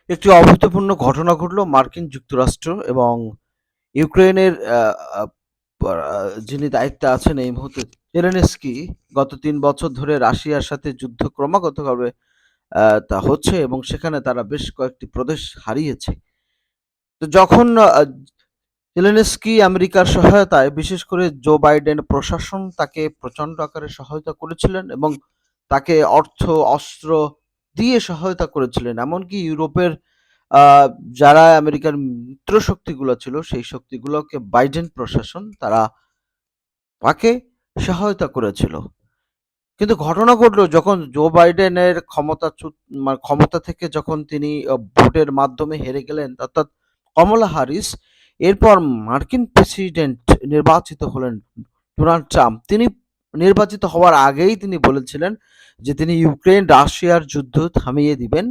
একটি অভূতপূর্ণ ঘটনা ঘটল মার্কিন যুক্তরাষ্ট্র এবং ইউক্রেনের যিনি দায়িত্বে আছেন এই মুহূর্তে জেলেনস্কি গত ৩ বছর ধরে রাশিয়ার সাথে যুদ্ধ ক্রমাগতভাবে তা হচ্ছে এবং সেখানে তারা বেশ কয়েকটি প্রদেশ হারিয়েছে। তো যখন জেলেনস্কি আমেরিকার সহায়তায় বিশেষ করে জো বাইডেন প্রশাসন তাকে প্রচণ্ড আকারে সহায়তা করেছিলেন এবং তাকে অর্থ, অস্ত্র দিয়ে সহায়তা করেছিলেন। এমনকি ইউরোপের আ যারা আমেরিকার মিত্র শক্তিগুলো ছিল, সেই শক্তিগুলোকে বাইডেন প্রশাসন তাকে সহায়তা করেছিল। কিন্তু ঘটনা ঘটল যখন জো বাইডেনের ক্ষমতা থেকে যখন তিনি ভোটের মাধ্যমে হেরে গেলেন, অর্থাৎ কমলা হ্যারিস এরপর মার্কিন প্রেসিডেন্ট নির্বাচিত হলেন ডোনাল্ড ট্রাম্প। তিনি নির্বাচিত হওয়ার আগেই তিনি বলেছিলেন যে তিনি ইউক্রেন রাশিয়ার যুদ্ধ থামিয়ে দিবেন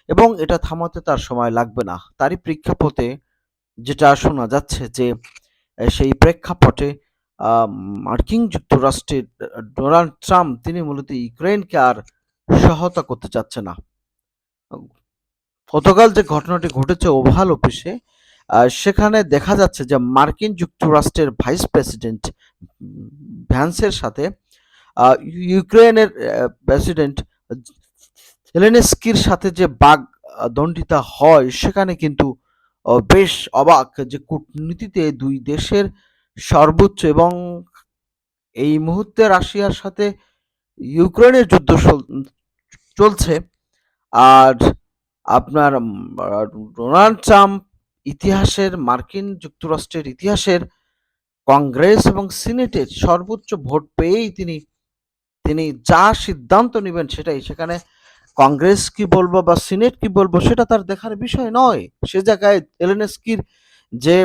এবং এটা থামাতে তার সময় লাগবে না। তারই প্রেক্ষাপটে যেটা শোনা যাচ্ছে যে সেই প্রেক্ষাপটে আ মার্কিন যুক্তরাষ্ট্রের ডোনাল্ড ট্রাম্প তিনি মূলত ইউক্রেনকে আর সহায়তা করতে চাচ্ছে না। গতকাল যে ঘটনাটি ঘটেছে ওভাল অফিসে, সেখানে দেখা যাচ্ছে যে মার্কিন যুক্তরাষ্ট্রের ভাইস প্রেসিডেন্ট ভ্যান্সের সাথে আ ইউক্রেনের প্রেসিডেন্ট জেলেনস্কির সাথে যে দণ্ডিতা হয় সেখানে কিন্তু বেশ অবাক যে কূটনীতিতে ২ দেশের সর্বোচ্চ এবং এই মুহূর্তে রাশিয়ার সাথে ইউক্রেনের যুদ্ধ চলছে। আর আপনার ডোনাল্ড ট্রাম্প মার্কিন যুক্তরাষ্ট্রের ইতিহাসের কংগ্রেস এবং সিনেটের সর্বোচ্চ ভোট পেয়েই তিনি তিনি যা সিদ্ধান্ত নিবেন সেটাই। সেখানে কংগ্রেস কি বলবো বা সিনেট কি বলবো সেটা তার দেখার বিষয় নয়। সে জায়গায় জেলেনস্কির যে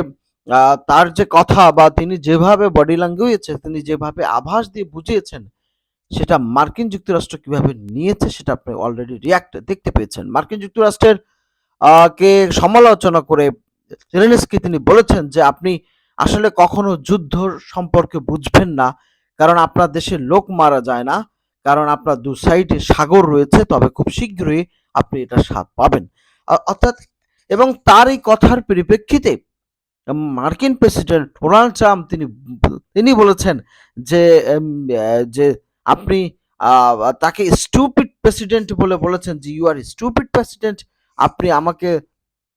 তার যে কথা বা তিনি যেভাবে বডি ল্যাঙ্গুয়েজে তিনি যেভাবে আভাস দিয়ে বুঝিয়েছেন সেটা মার্কিন যুক্তরাষ্ট্র কিভাবে নিয়েছে সেটা আপনি অলরেডি দেখতে পেয়েছেন। মার্কিন যুক্তরাষ্ট্রের কে সমালোচনা করে জেলেনস্কি তিনি বলেছেন যে আপনি আসলে কখনো যুদ্ধ সম্পর্কে বুঝবেন না, কারণ আপনার দেশে লোক মারা যায় না, কারণ আপনার দু সাইডে সাগর রয়েছে, তবে খুব শীঘ্রই আপনি এটা স্বাদ পাবেন। অর্থাৎ এবং তার এই কথার পরিপ্রেক্ষিতে মার্কিন প্রেসিডেন্ট ডোনাল্ড ট্রাম্প তিনি বলেছেন যে যে আপনি তাকে স্টুপিড প্রেসিডেন্ট বলে বলেছেন যে ইউ আর স্টুপিড প্রেসিডেন্ট, আপনি আমাকে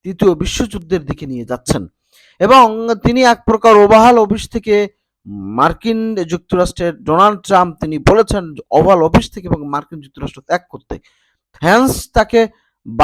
তৃতীয় বিশ্বযুদ্ধের দিকে নিয়ে যাচ্ছেন এবং তিনি এক প্রকার ওভাল অফিস থেকে মার্কিন যুক্তরাষ্ট্রের ডোনাল্ড ট্রাম্প তিনি বলেছেন ওভাল অফিস থেকে এবং মার্কিন যুক্তরাষ্ট্র ত্যাগ করতে। হ্যান্স তাকে